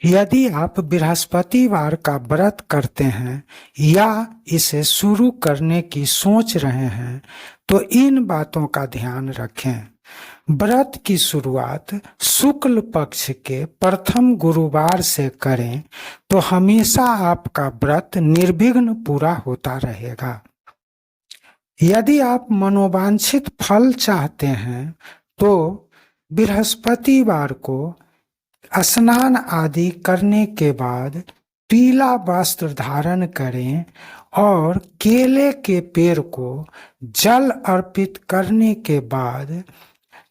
यदि आप बृहस्पतिवार का व्रत करते हैं या इसे शुरू करने की सोच रहे हैं तो इन बातों का ध्यान रखें। व्रत की शुरुआत शुक्ल पक्ष के प्रथम गुरुवार से करें तो हमेशा आपका व्रत निर्विघ्न पूरा होता रहेगा। यदि आप मनोवांछित फल चाहते हैं तो बृहस्पतिवार को स्नान आदि करने के बाद पीला वस्त्र धारण करें और केले के पेड़ को जल अर्पित करने के बाद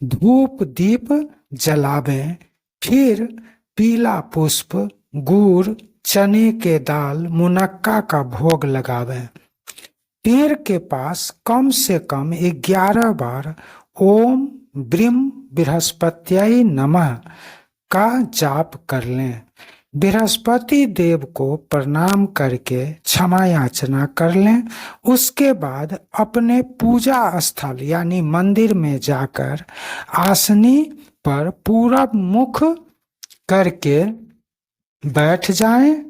धूप दीप जलावें। फिर पीला पुष्प, गुड़, चने के दाल, मुनक्का का भोग लगावें। पेड़ के पास कम से कम 11 बार ओम ब्रीम बृहस्पत्याय नमः का जाप कर लें। बृहस्पति देव को प्रणाम करके क्षमा याचना कर लें। उसके बाद अपने पूजा स्थल यानी मंदिर में जाकर आसनी पर पूरब मुख करके बैठ जाएं।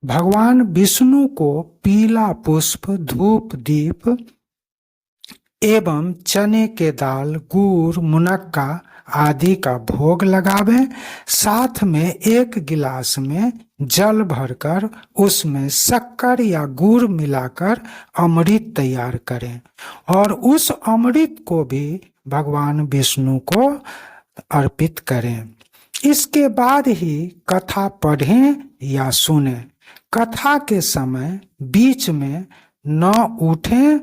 भगवान विष्णु को पीला पुष्प, धूप दीप एवं चने के दाल, गुड़, मुनक्का आदि का भोग लगावें। साथ में 1 गिलास में जल भरकर उसमें शक्कर या गुड़ मिलाकर अमृत तैयार करें और उस अमृत को भी भगवान विष्णु को अर्पित करें। इसके बाद ही कथा पढ़ें या सुनें। कथा के समय बीच में न उठें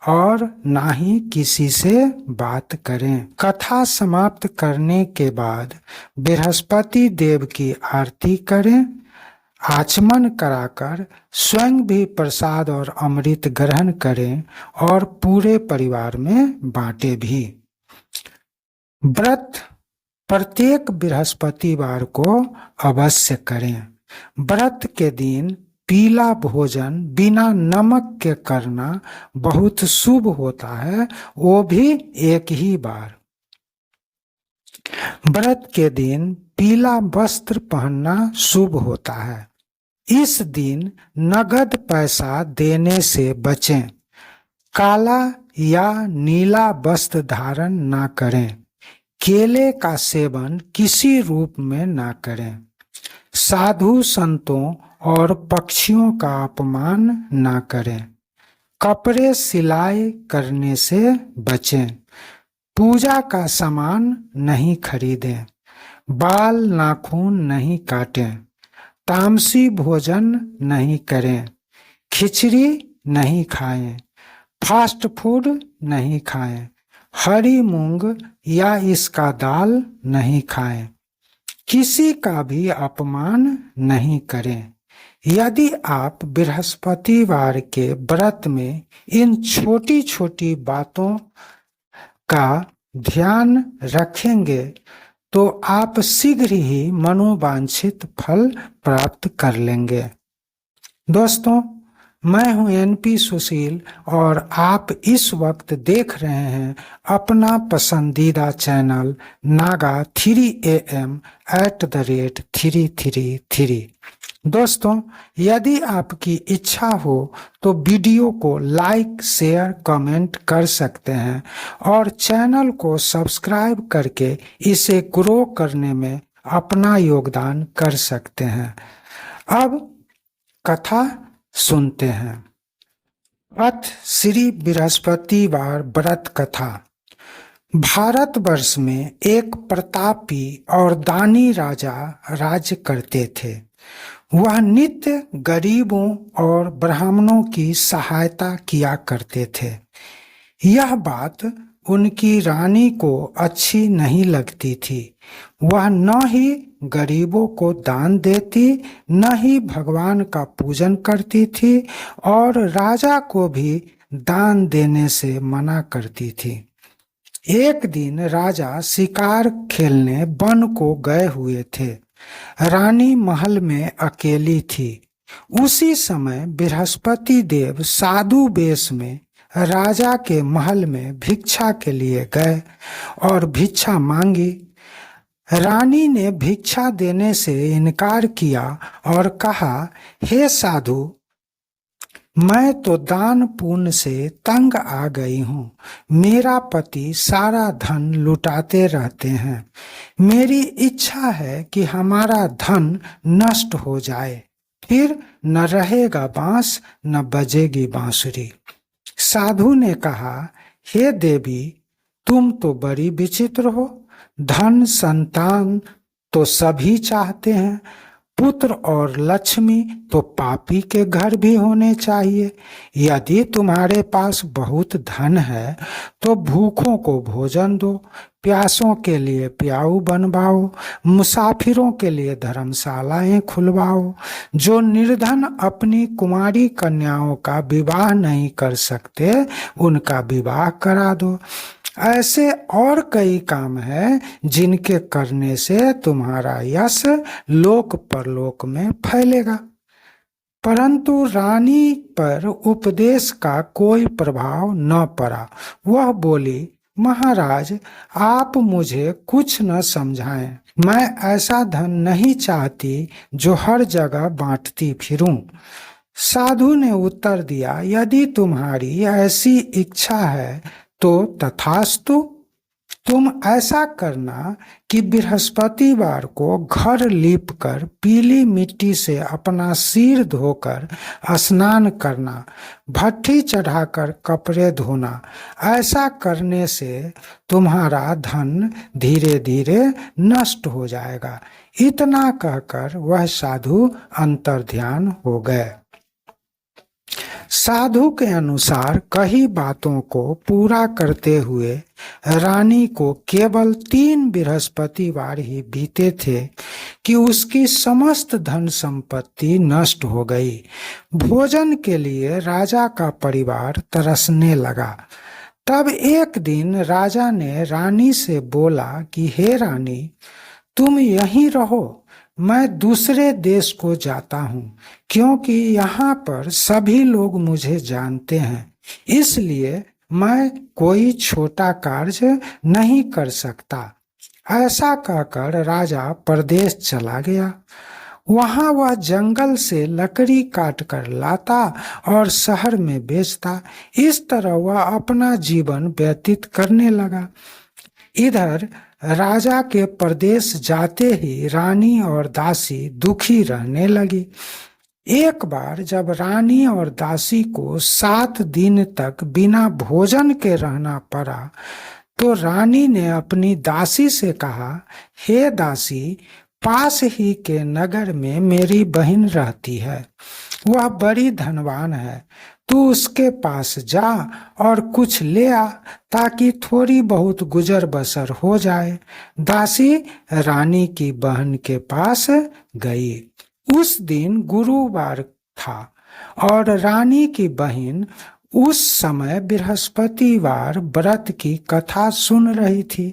और ना ही किसी से बात करें। कथा समाप्त करने के बाद बृहस्पति देव की आरती करें। आचमन कराकर स्वयं भी प्रसाद और अमृत ग्रहण करें और पूरे परिवार में बांटे भी। व्रत प्रत्येक बृहस्पतिवार को अवश्य करें। व्रत के दिन पीला भोजन बिना नमक के करना बहुत शुभ होता है, वो भी 1 ही बार। व्रत के दिन पीला वस्त्र पहनना शुभ होता है। इस दिन नगद पैसा देने से बचें। काला या नीला वस्त्र धारण ना करें। केले का सेवन किसी रूप में ना करें। साधु संतों और पक्षियों का अपमान ना करें। कपड़े सिलाई करने से बचें। पूजा का सामान नहीं खरीदें। बाल नाखून नहीं काटें। तामसी भोजन नहीं करें। खिचड़ी नहीं खाएं। फास्ट फूड नहीं खाएं। हरी मूंग या इसका दाल नहीं खाएं। किसी का भी अपमान नहीं करें। यदि आप बृहस्पतिवार के व्रत में इन छोटी छोटी बातों का ध्यान रखेंगे तो आप शीघ्र ही मनोवांछित फल प्राप्त कर लेंगे। दोस्तों, मैं हूं NP सुशील और आप इस वक्त देख रहे हैं अपना पसंदीदा चैनल नागा 3AM @333। दोस्तों, यदि आपकी इच्छा हो तो वीडियो को लाइक, शेयर, कमेंट कर सकते हैं और चैनल को सब्सक्राइब करके इसे ग्रो करने में अपना योगदान कर सकते हैं। अब कथा सुनते हैं। अथ श्री बृहस्पतिवार व्रत कथा। भारतवर्ष में एक प्रतापी और दानी राजा राज्य करते थे। वह नित्य गरीबों और ब्राह्मणों की सहायता किया करते थे। यह बात उनकी रानी को अच्छी नहीं लगती थी। वह न ही गरीबों को दान देती, न ही भगवान का पूजन करती थी और राजा को भी दान देने से मना करती थी। एक दिन राजा शिकार खेलने वन को गए हुए थे। रानी महल में अकेली थी। उसी समय बृहस्पति देव साधु वेश में राजा के महल में भिक्षा के लिए गए और भिक्षा मांगी। रानी ने भिक्षा देने से इनकार किया और कहा, हे साधु, मैं तो दान पुण्य से तंग आ गई हूँ। मेरा पति सारा धन लुटाते रहते हैं। मेरी इच्छा है कि हमारा धन नष्ट हो जाए, फिर न रहेगा बांस न बजेगी बांसुरी। साधु ने कहा, हे देवी, तुम तो बड़ी विचित्र हो। धन संतान तो सभी चाहते हैं, पुत्र और लक्ष्मी तो पापी के घर भी होने चाहिए। यदि तुम्हारे पास बहुत धन है तो भूखों को भोजन दो, प्यासों के लिए प्याऊ बनवाओ, मुसाफिरों के लिए धर्मशालाएं खुलवाओ। जो निर्धन अपनी कुमारी कन्याओं का विवाह नहीं कर सकते, उनका विवाह करा दो। ऐसे और कई काम हैं जिनके करने से तुम्हारा यश लोक परलोक में फैलेगा। परंतु रानी पर उपदेश का कोई प्रभाव न पड़ा। वह बोली, महाराज, आप मुझे कुछ न समझाएं। मैं ऐसा धन नहीं चाहती जो हर जगह बांटती फिरूं। साधु ने उत्तर दिया, यदि तुम्हारी ऐसी इच्छा है तो तथास्तु। तुम ऐसा करना कि बृहस्पतिवार को घर लीपकर पीली मिट्टी से अपना सिर धोकर स्नान करना, भट्ठी चढ़ाकर कपड़े धोना। ऐसा करने से तुम्हारा धन धीरे धीरे नष्ट हो जाएगा। इतना कहकर वह साधु अंतर्ध्यान हो गए। साधु के अनुसार कई बातों को पूरा करते हुए रानी को केवल 3 बृहस्पतिवार ही बीते थे कि उसकी समस्त धन संपत्ति नष्ट हो गई। भोजन के लिए राजा का परिवार तरसने लगा। तब एक दिन राजा ने रानी से बोला कि हे रानी, तुम यहीं रहो, मैं दूसरे देश को जाता हूँ, क्योंकि यहाँ पर सभी लोग मुझे जानते हैं। इसलिए मैं कोई छोटा कार्य नहीं कर सकता। ऐसा कहकर राजा परदेश चला गया। वहां वह जंगल से लकड़ी काट कर लाता और शहर में बेचता। इस तरह वह अपना जीवन व्यतीत करने लगा। इधर राजा के प्रदेश जाते ही रानी और दासी दुखी रहने लगी। एक बार जब रानी और दासी को 7 दिन तक बिना भोजन के रहना पड़ा, तो रानी ने अपनी दासी से कहा, हे दासी, पास ही के नगर में मेरी बहन रहती है। वह बड़ी धनवान है। तू उसके पास जा और कुछ ले आ, ताकि थोड़ी बहुत गुजर बसर हो जाए। दासी रानी की बहन के पास गई। उस दिन गुरुवार था और रानी की बहन उस समय बृहस्पतिवार व्रत की कथा सुन रही थी।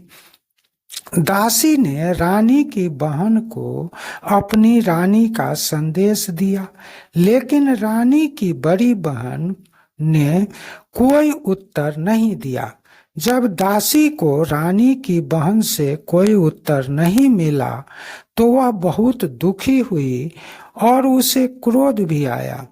दासी ने रानी की बहन को अपनी रानी का संदेश दिया, लेकिन रानी की बड़ी बहन ने कोई उत्तर नहीं दिया। जब दासी को रानी की बहन से कोई उत्तर नहीं मिला तो वह बहुत दुखी हुई और उसे क्रोध भी आया।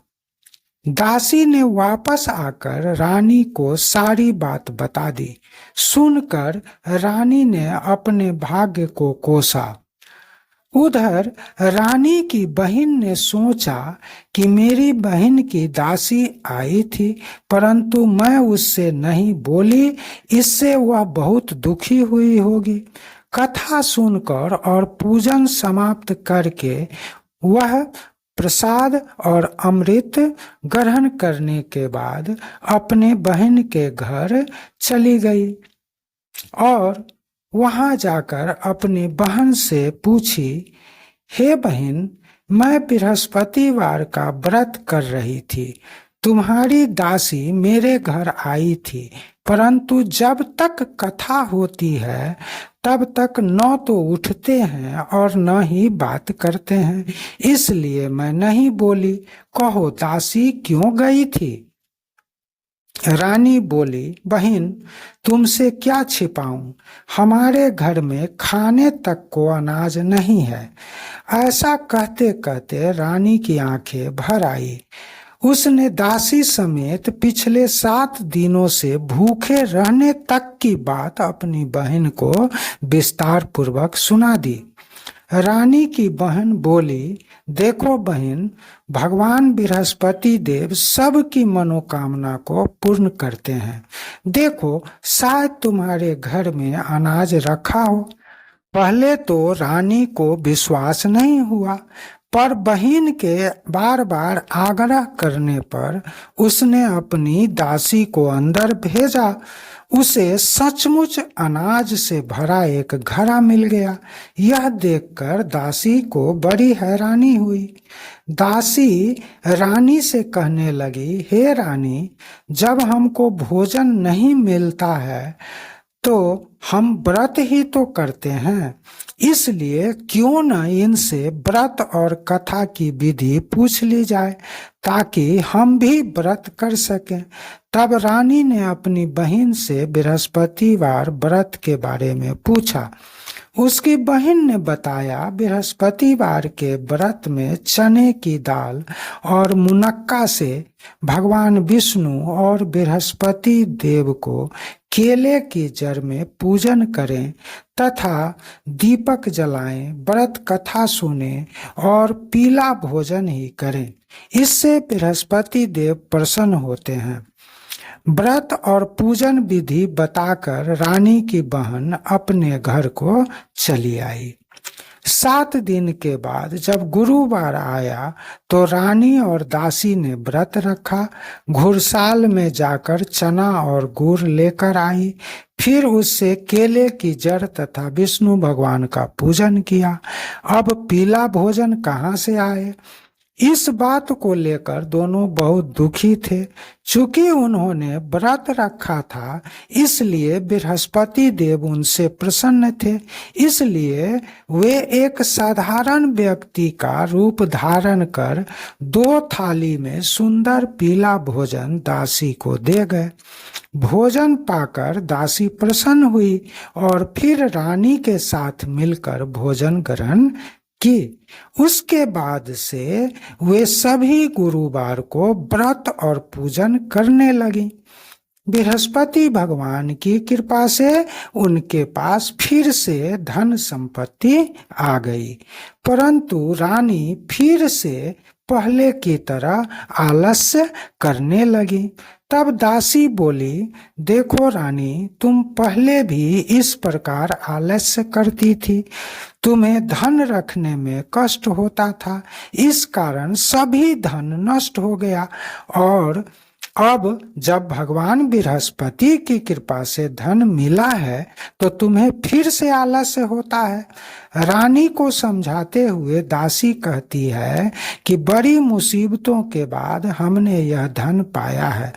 दासी ने वापस आकर रानी को सारी बात बता दी। सुनकर रानी ने अपने भाग्य को कोसा। उधर रानी की बहन ने सोचा कि मेरी बहन की दासी आई थी, परंतु मैं उससे नहीं बोली, इससे वह बहुत दुखी हुई होगी। कथा सुनकर और पूजन समाप्त करके वह प्रसाद और अमृत ग्रहण करने के बाद अपने बहन के घर चली गई और वहां जाकर अपनी बहन से पूछी, हे बहन, मैं बृहस्पतिवार का व्रत कर रही थी। तुम्हारी दासी मेरे घर आई थी, परंतु जब तक कथा होती है तब तक न तो उठते हैं और न ही बात करते हैं, इसलिए मैं नहीं बोली। कहो दासी क्यों गई थी? रानी बोली, बहन तुमसे क्या छिपाऊं, हमारे घर में खाने तक को अनाज नहीं है। ऐसा कहते कहते रानी की आंखें भर आई। उसने दासी समेत पिछले 7 दिनों से भूखे रहने तक की बात अपनी बहन को विस्तार पूर्वक सुना दी। रानी की बहन बोली, देखो बहन, भगवान बृहस्पति देव सबकी मनोकामना को पूर्ण करते हैं। देखो, शायद तुम्हारे घर में अनाज रखा हो। पहले तो रानी को विश्वास नहीं हुआ, पर बहन के बार बार आग्रह करने पर उसने अपनी दासी को अंदर भेजा। उसे सचमुच अनाज से भरा एक घड़ा मिल गया। यह देखकर दासी को बड़ी हैरानी हुई। दासी रानी से कहने लगी, हे रानी, जब हमको भोजन नहीं मिलता है तो हम व्रत ही तो करते हैं, इसलिए क्यों न इनसे व्रत और कथा की विधि पूछ ली जाए ताकि हम भी व्रत कर सकें। तब रानी ने अपनी बहन से बृहस्पतिवार व्रत के बारे में पूछा। उसकी बहन ने बताया, बृहस्पतिवार के व्रत में चने की दाल और मुनक्का से भगवान विष्णु और बृहस्पति देव को केले की जड़ में पूजन करें तथा दीपक जलाएं, व्रत कथा सुने और पीला भोजन ही करें। इससे बृहस्पति देव प्रसन्न होते हैं। व्रत और पूजन विधि बताकर रानी की बहन अपने घर को चली आई। 7 दिन के बाद जब गुरुवार आया तो रानी और दासी ने व्रत रखा। घुड़साल में जाकर चना और गुड़ लेकर आई। फिर उससे केले की जड़ तथा विष्णु भगवान का पूजन किया। अब पीला भोजन कहाँ से आए? इस बात को लेकर दोनों बहुत दुखी थे। चूंकि उन्होंने व्रत रखा था, इसलिए बृहस्पति देव उनसे प्रसन्न थे। इसलिए वे एक साधारण व्यक्ति का रूप धारण कर 2 थाली में सुंदर पीला भोजन दासी को दे गए। भोजन पाकर दासी प्रसन्न हुई और फिर रानी के साथ मिलकर भोजन ग्रहण की। उसके बाद से वे सभी गुरुवार को व्रत और पूजन करने लगी। बृहस्पति भगवान की कृपा से उनके पास फिर से धन संपत्ति आ गई, परंतु रानी फिर से पहले की तरह आलस्य करने लगी। तब दासी बोली, देखो रानी, तुम पहले भी इस प्रकार आलस्य करती थी। तुम्हें धन रखने में कष्ट होता था, इस कारण सभी धन नष्ट हो गया। और अब जब भगवान बृहस्पति की कृपा से धन मिला है तो तुम्हें फिर से आलस्य होता है। रानी को समझाते हुए दासी कहती है कि बड़ी मुसीबतों के बाद हमने यह धन पाया है,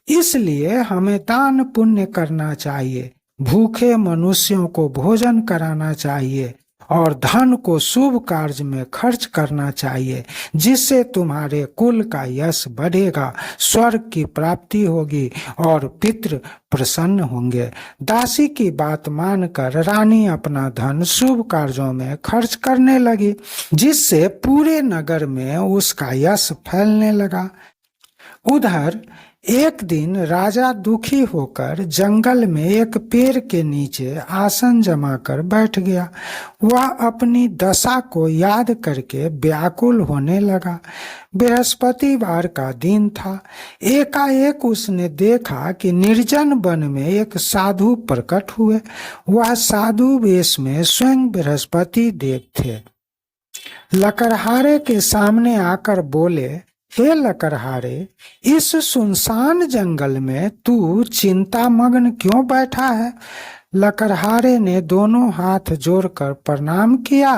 इसलिए हमें दान पुण्य करना चाहिए, भूखे मनुष्यों को भोजन कराना चाहिए और धन को शुभ कार्य में खर्च करना चाहिए, जिससे तुम्हारे कुल का यश बढ़ेगा, स्वर्ग की प्राप्ति होगी और पितृ प्रसन्न होंगे। दासी की बात मानकर रानी अपना धन शुभ कार्यों में खर्च करने लगी, जिससे पूरे नगर में उसका यश फैलने लगा। उधर एक दिन राजा दुखी होकर जंगल में एक पेड़ के नीचे आसन जमाकर बैठ गया। वह अपनी दशा को याद करके व्याकुल होने लगा। बृहस्पतिवार का दिन था। एकाएक उसने देखा कि निर्जन वन में एक साधु प्रकट हुए। वह साधु वेश में स्वयं बृहस्पति देव थे। लकड़हारे के सामने आकर बोले, हे लकड़हारे, इस सुनसान जंगल में तू चिंता मग्न क्यों बैठा है? लकड़हारे ने दोनों हाथ जोड़कर प्रणाम किया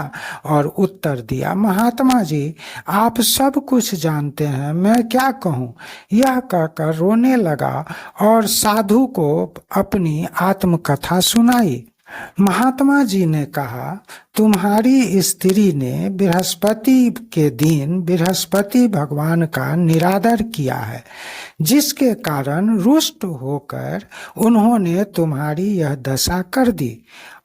और उत्तर दिया, महात्मा जी, आप सब कुछ जानते हैं, मैं क्या कहूँ। यह कहकर रोने लगा और साधु को अपनी आत्मकथा सुनाई। महात्मा जी ने कहा, तुम्हारी स्त्री ने बृहस्पति के दिन बृहस्पति भगवान का निरादर किया है, जिसके कारण रुष्ट होकर उन्होंने तुम्हारी यह दशा कर दी।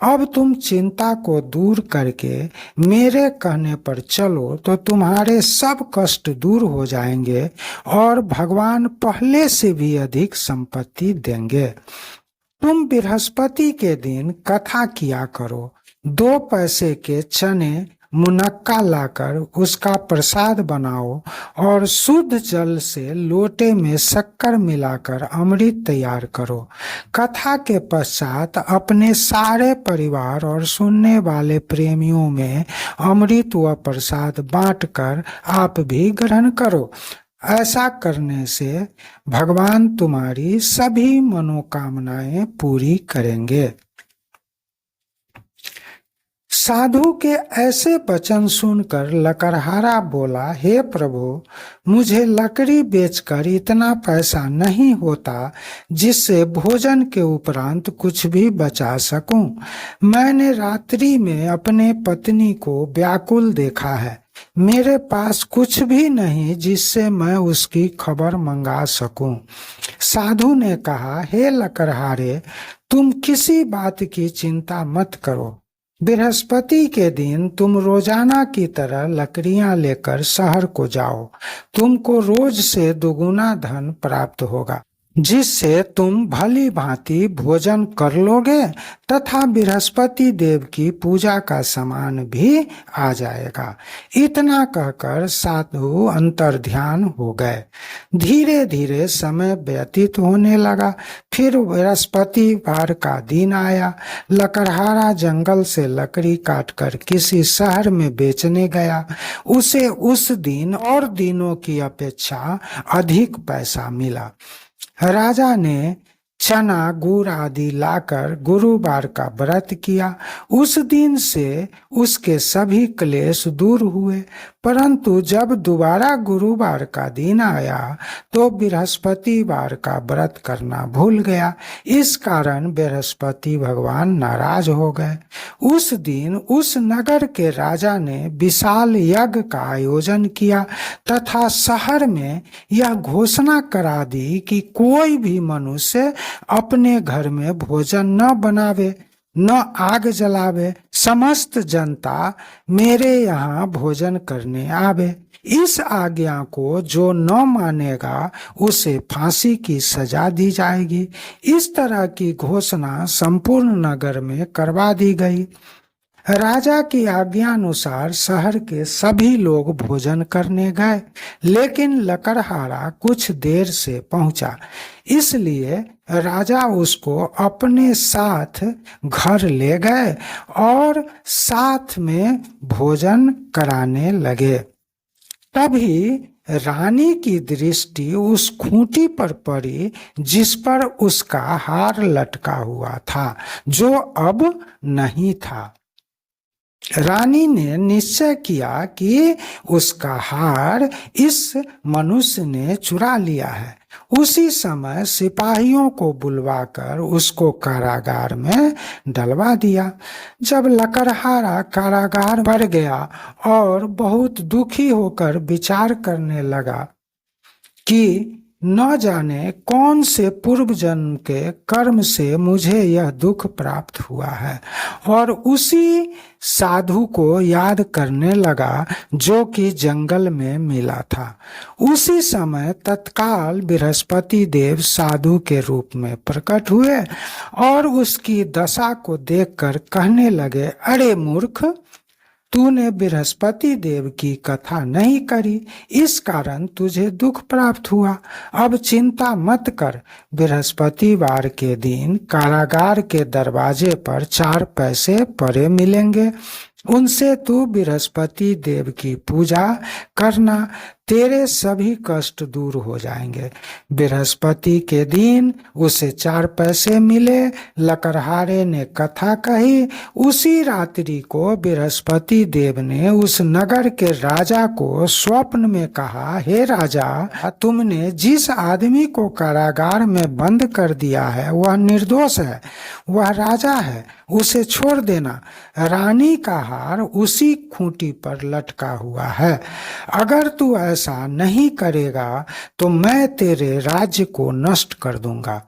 अब तुम चिंता को दूर करके मेरे कहने पर चलो तो तुम्हारे सब कष्ट दूर हो जाएंगे और भगवान पहले से भी अधिक संपत्ति देंगे। तुम बृहस्पति के दिन कथा किया करो। 2 पैसे के चने मुनक्का लाकर उसका प्रसाद बनाओ और शुद्ध जल से लोटे में शक्कर मिलाकर अमृत तैयार करो। कथा के पश्चात अपने सारे परिवार और सुनने वाले प्रेमियों में अमृत व प्रसाद बांटकर आप भी ग्रहण करो। ऐसा करने से भगवान तुम्हारी सभी मनोकामनाएं पूरी करेंगे। साधु के ऐसे वचन सुनकर लकड़हारा बोला, हे प्रभु, मुझे लकड़ी बेचकर इतना पैसा नहीं होता जिससे भोजन के उपरांत कुछ भी बचा सकूं। मैंने रात्रि में अपने पत्नी को व्याकुल देखा है। मेरे पास कुछ भी नहीं जिससे मैं उसकी खबर मंगा सकूं। साधु ने कहा, हे लकड़हारे, तुम किसी बात की चिंता मत करो। बृहस्पति के दिन तुम रोजाना की तरह लकड़ियां लेकर शहर को जाओ। तुमको रोज से दुगुना धन प्राप्त होगा, जिससे तुम भली भांति भोजन कर लोगे तथा बृहस्पति देव की पूजा का सामान भी आ जाएगा। इतना कहकर साधु अंतर्ध्यान हो गए। धीरे धीरे समय व्यतीत होने लगा। फिर बृहस्पतिवार का दिन आया। लकड़हारा जंगल से लकड़ी काटकर किसी शहर में बेचने गया। उसे उस दिन और दिनों की अपेक्षा अधिक पैसा मिला। राजा ने चना गुड़ आदि लाकर गुरुवार का व्रत किया। उस दिन से उसके सभी क्लेश दूर हुए। परंतु जब दोबारा गुरुवार का दिन आया तो बृहस्पतिवार का व्रत करना भूल गया। इस कारण बृहस्पति भगवान नाराज हो गए। उस दिन उस नगर के राजा ने विशाल यज्ञ का आयोजन किया तथा शहर में यह घोषणा करा दी कि कोई भी मनुष्य अपने घर में भोजन न बनावे, न आग जलावे। समस्त जनता मेरे यहाँ भोजन करने आवे। इस आज्ञा को जो न मानेगा उसे फांसी की सजा दी जाएगी। इस तरह की घोषणा संपूर्ण नगर में करवा दी गई। राजा की आज्ञा अनुसार शहर के सभी लोग भोजन करने गए, लेकिन लकड़हारा कुछ देर से पहुंचा। इसलिए राजा उसको अपने साथ घर ले गए और साथ में भोजन कराने लगे। तभी रानी की दृष्टि उस खूंटी पर पड़ी जिस पर उसका हार लटका हुआ था, जो अब नहीं था। रानी ने निश्चय किया कि उसका हार इस मनुष्य ने चुरा लिया है। उसी समय सिपाहियों को बुलवाकर उसको कारागार में डलवा दिया। जब लकड़हारा कारागार भर गया और बहुत दुखी होकर विचार करने लगा कि न जाने कौन से पूर्व जन्म के कर्म से मुझे यह दुख प्राप्त हुआ है, और उसी साधु को याद करने लगा जो कि जंगल में मिला था। उसी समय तत्काल बृहस्पति देव साधु के रूप में प्रकट हुए और उसकी दशा को देखकर कहने लगे, अरे मूर्ख, तूने बृहस्पति देव की कथा नहीं करी, इस कारण तुझे दुख प्राप्त हुआ। अब चिंता मत कर। बृहस्पतिवार के दिन कारागार के दरवाजे पर 4 पैसे पड़े मिलेंगे। उनसे तू बृहस्पति देव की पूजा करना, तेरे सभी कष्ट दूर हो जाएंगे। बृहस्पति के दिन उसे 4 पैसे मिले। लकड़हारे ने कथा कही। उसी रात्रि को बृहस्पति देव ने उस नगर के राजा को स्वप्न में कहा, हे राजा, तुमने जिस आदमी को कारागार में बंद कर दिया है वह निर्दोष है, वह राजा है, उसे छोड़ देना। रानी का हार उसी खूंटी पर लटका हुआ है। अगर तू ऐसा नहीं करेगा तो मैं तेरे राज्य को नष्ट कर दूंगा।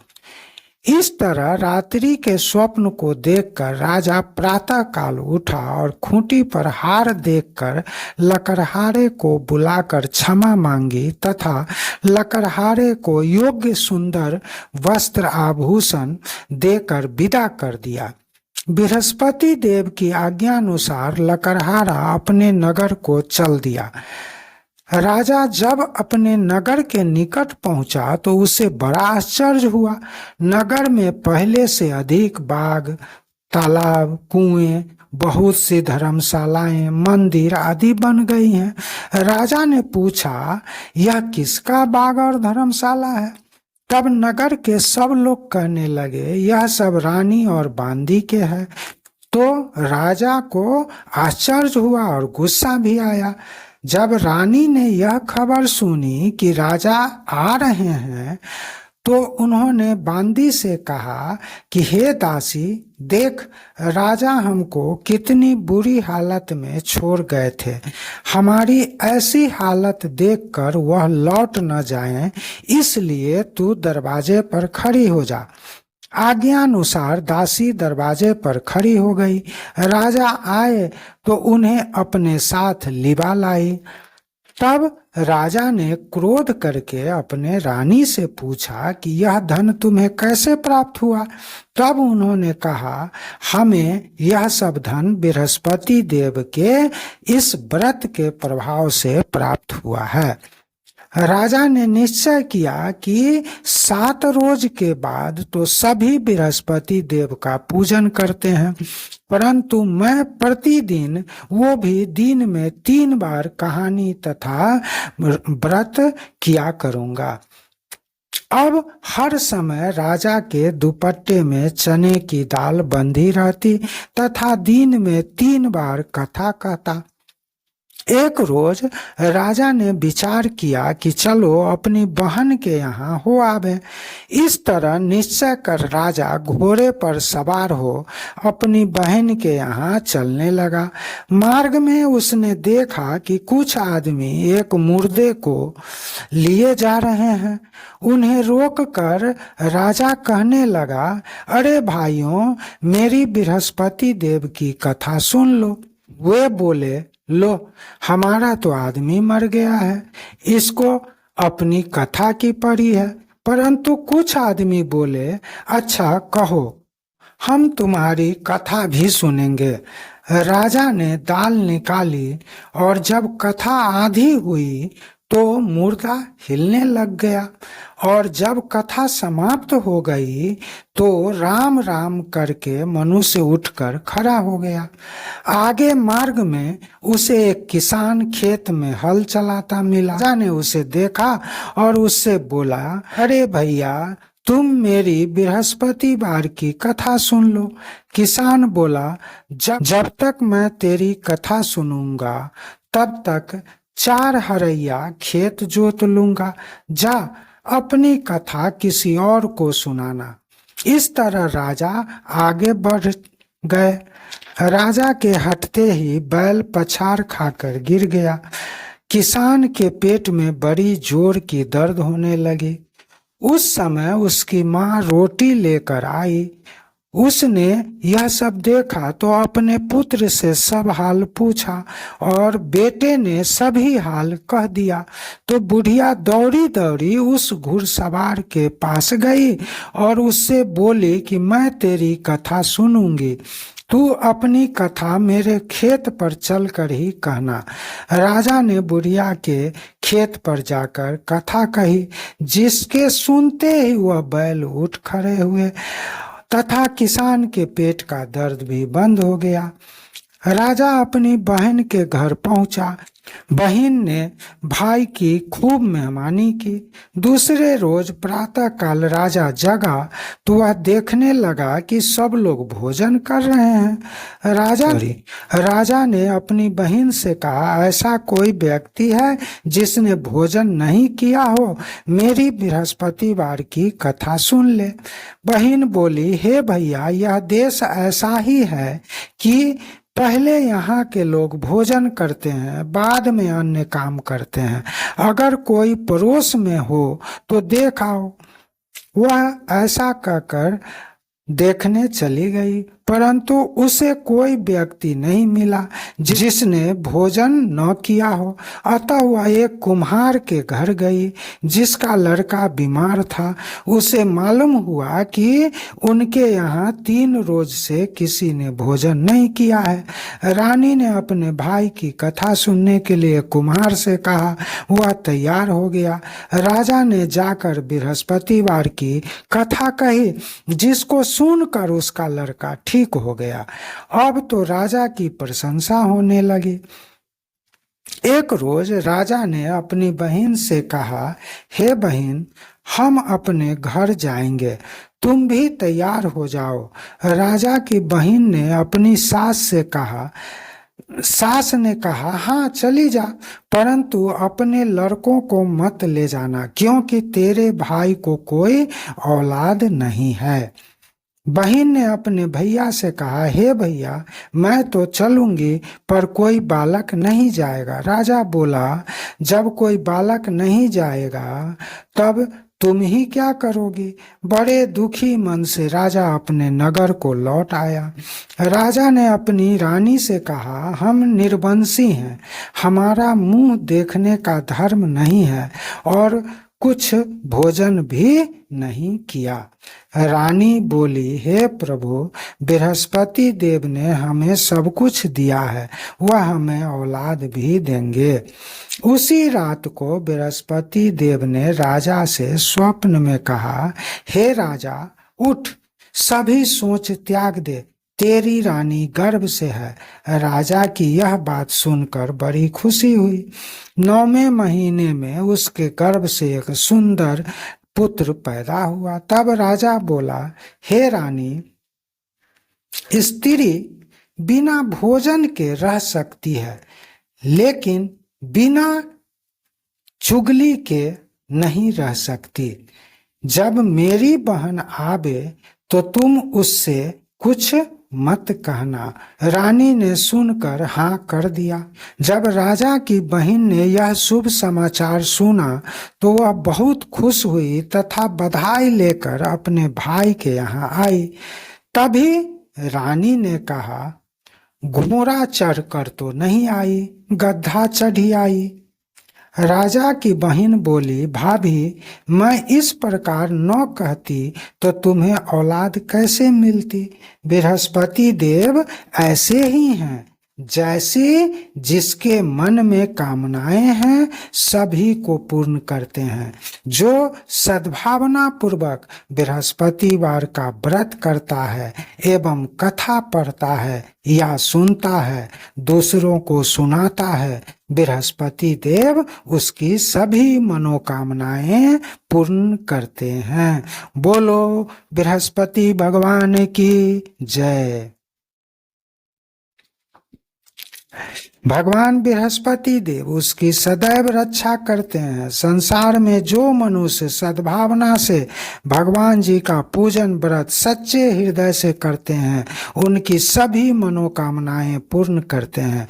इस तरह रात्रि के स्वप्न को देखकर राजा प्रातः काल उठा और खूंटी पर हार देखकर लकड़हारे को बुलाकर क्षमा मांगी तथा लकड़हारे को योग्य सुंदर वस्त्र आभूषण देकर विदा कर दिया। बृहस्पति देव की आज्ञा अनुसार लकड़हारा अपने नगर को चल दिया। राजा जब अपने नगर के निकट पहुंचा तो उसे बड़ा आश्चर्य हुआ। नगर में पहले से अधिक बाग, तालाब, कुएं, बहुत सी धर्मशालाएं, मंदिर आदि बन गई हैं। राजा ने पूछा, यह किसका बाग और धर्मशाला है? तब नगर के सब लोग कहने लगे, यह सब रानी और बांदी के हैं। तो राजा को आश्चर्य हुआ और गुस्सा भी आया। जब रानी ने यह खबर सुनी कि राजा आ रहे हैं तो उन्होंने बांदी से कहा कि हे दासी, देख, राजा हमको कितनी बुरी हालत में छोड़ गए थे। हमारी ऐसी हालत देखकर वह लौट न जाएं, इसलिए तू दरवाजे पर खड़ी हो जा। आज्ञानुसार दासी दरवाजे पर खड़ी हो गई। राजा आए तो उन्हें अपने साथ लिवा लाई। तब राजा ने क्रोध करके अपने रानी से पूछा कि यह धन तुम्हें कैसे प्राप्त हुआ? तब उन्होंने कहा, हमें यह सब धन बृहस्पति देव के इस व्रत के प्रभाव से प्राप्त हुआ है। राजा ने निश्चय किया कि 7 रोज के बाद तो सभी बृहस्पति देव का पूजन करते हैं, परंतु मैं प्रतिदिन, वो भी दिन में 3 बार कहानी तथा व्रत किया करूंगा। अब हर समय राजा के दुपट्टे में चने की दाल बंधी रहती तथा दिन में 3 बार कथा कहता। एक रोज राजा ने विचार किया कि चलो अपनी बहन के यहाँ हो आवे। इस तरह निश्चय कर राजा घोड़े पर सवार हो अपनी बहन के यहाँ चलने लगा। मार्ग में उसने देखा कि कुछ आदमी एक मुर्दे को लिए जा रहे हैं। उन्हें रोककर राजा कहने लगा, अरे भाइयों, मेरी बृहस्पति देव की कथा सुन लो। वे बोले, लो, हमारा तो आदमी मर गया है, इसको अपनी कथा की पड़ी है। परंतु कुछ आदमी बोले, अच्छा कहो, हम तुम्हारी कथा भी सुनेंगे। राजा ने दाल निकाली और जब कथा आधी हुई तो मुर्दा हिलने लग गया और जब कथा समाप्त हो गई तो राम राम करके मनुष्य उठकर खड़ा हो गया। आगे मार्ग में उसे एक किसान खेत में हल चलाता मिला। राजा ने उसे देखा और उससे बोला, अरे भैया, तुम मेरी बृहस्पतिवार की कथा सुन लो। किसान बोला, जब तक मैं तेरी कथा सुनूंगा तब तक 4 हरैया खेत जोत लूंगा। जा, अपनी कथा किसी और को सुनाना। इस तरह राजा आगे बढ़ गए। राजा के हटते ही बैल पछाड़ खाकर गिर गया। किसान के पेट में बड़ी जोर की दर्द होने लगी। उस समय उसकी माँ रोटी लेकर आई। उसने यह सब देखा तो अपने पुत्र से सब हाल पूछा और बेटे ने सभी हाल कह दिया। तो बुढ़िया दौड़ी दौड़ी उस घुड़सवार के पास गई और उससे बोली कि मैं तेरी कथा सुनूंगी, तू अपनी कथा मेरे खेत पर चलकर ही कहना। राजा ने बुढ़िया के खेत पर जाकर कथा कही, जिसके सुनते ही वह बैल उठ खड़े हुए तथा किसान के पेट का दर्द भी बंद हो गया। राजा अपनी बहन के घर पहुंचा। बहन ने भाई की खूब मेहमानी की। दूसरे रोज प्रातःकाल राजा जगा तो वह देखने लगा कि सब लोग भोजन कर रहे हैं। राजा ने अपनी बहन से कहा, ऐसा कोई व्यक्ति है जिसने भोजन नहीं किया हो? मेरी बृहस्पतिवार की कथा सुन ले। बहन बोली, हे भैया, यह देश ऐसा ही है कि पहले यहाँ के लोग भोजन करते हैं, बाद में अन्य काम करते हैं। अगर कोई पड़ोस में हो तो देख आओ। वह ऐसा कहकर देखने चली गई, परंतु उसे कोई व्यक्ति नहीं मिला जिसने भोजन न किया हो। अतः वह एक कुम्हार के घर गई जिसका लड़का बीमार था। उसे मालूम हुआ कि उनके यहाँ 3 रोज से किसी ने भोजन नहीं किया है। रानी ने अपने भाई की कथा सुनने के लिए कुम्हार से कहा। वह तैयार हो गया। राजा ने जाकर बृहस्पतिवार की कथा कही, जिसको सुनकर उसका लड़का ठीक हो गया। अब तो राजा की प्रशंसा होने लगी। एक रोज राजा ने अपनी बहन से कहा, हे बहन, हम अपने घर जाएंगे, तुम भी तैयार हो जाओ। राजा की बहन ने अपनी सास ने कहा, हाँ चली जा, परंतु अपने लड़कों को मत ले जाना, क्योंकि तेरे भाई को कोई औलाद नहीं है। बहन ने अपने भैया से कहा, हे भैया, मैं तो चलूंगी, पर कोई बालक नहीं जाएगा। राजा बोला, जब कोई बालक नहीं जाएगा तब तुम ही क्या करोगी? बड़े दुखी मन से राजा अपने नगर को लौट आया। राजा ने अपनी रानी से कहा, हम निर्वंशी हैं, हमारा मुंह देखने का धर्म नहीं है और कुछ भोजन भी नहीं किया। रानी बोली, हे प्रभु, बृहस्पति देव ने हमें सब कुछ दिया है, वह हमें औलाद भी देंगे। उसी रात को बृहस्पति देव ने राजा से स्वप्न में कहा, हे राजा, उठ, सभी सोच त्याग दे, तेरी रानी गर्भ से है। राजा की यह बात सुनकर बड़ी खुशी हुई। 9वें महीने में उसके गर्भ से एक सुंदर पुत्र पैदा हुआ। तब राजा बोला, हे रानी, स्त्री बिना भोजन के रह सकती है, लेकिन बिना चुगली के नहीं रह सकती। जब मेरी बहन आवे तो तुम उससे कुछ मत कहना। रानी ने सुनकर हाँ कर दिया। जब राजा की बहन ने यह शुभ समाचार सुना तो वह बहुत खुश हुई तथा बधाई लेकर अपने भाई के यहाँ आई। तभी रानी ने कहा, घोड़ा चढ़कर तो नहीं आई, गधा चढ़ी आई। राजा की बहन बोली, भाभी, मैं इस प्रकार न कहती तो तुम्हें औलाद कैसे मिलती? बृहस्पति देव ऐसे ही हैं, जैसे जिसके मन में कामनाएं हैं सभी को पूर्ण करते हैं। जो सद्भावना पूर्वक बृहस्पतिवार का व्रत करता है एवं कथा पढ़ता है या सुनता है, दूसरों को सुनाता है, बृहस्पति देव उसकी सभी मनोकामनाएं पूर्ण करते हैं। बोलो बृहस्पति भगवान की जय। भगवान बृहस्पति देव उसकी सदैव रक्षा करते हैं। संसार में जो मनुष्य सद्भावना से भगवान जी का पूजन व्रत सच्चे हृदय से करते हैं, उनकी सभी मनोकामनाएं पूर्ण करते हैं।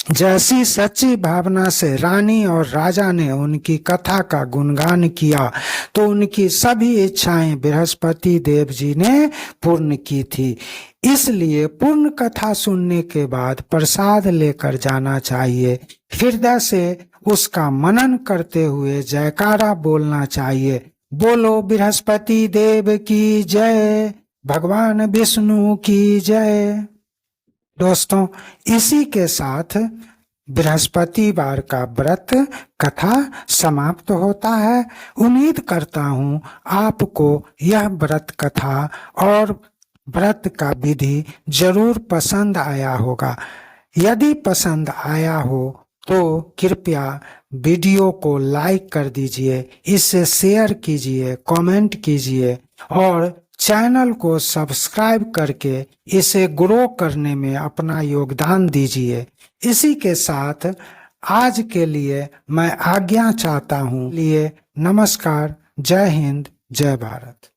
जैसी सच्ची भावना से रानी और राजा ने उनकी कथा का गुणगान किया तो उनकी सभी इच्छाएं बृहस्पति देव जी ने पूर्ण की थी। इसलिए पूर्ण कथा सुनने के बाद प्रसाद लेकर जाना चाहिए। हृदय से उसका मनन करते हुए जयकारा बोलना चाहिए। बोलो बृहस्पति देव की जय, भगवान विष्णु की जय। दोस्तों, इसी के साथ बृहस्पतिवार का व्रत कथा समाप्त होता है। उम्मीद करता हूँ आपको यह व्रत कथा और व्रत का विधि जरूर पसंद आया होगा। यदि पसंद आया हो तो कृपया वीडियो को लाइक कर दीजिए, इसे शेयर कीजिए, कमेंट कीजिए और चैनल को सब्सक्राइब करके इसे ग्रो करने में अपना योगदान दीजिए। इसी के साथ आज के लिए मैं आज्ञा चाहता हूँ। नमस्कार, जय हिंद, जय भारत।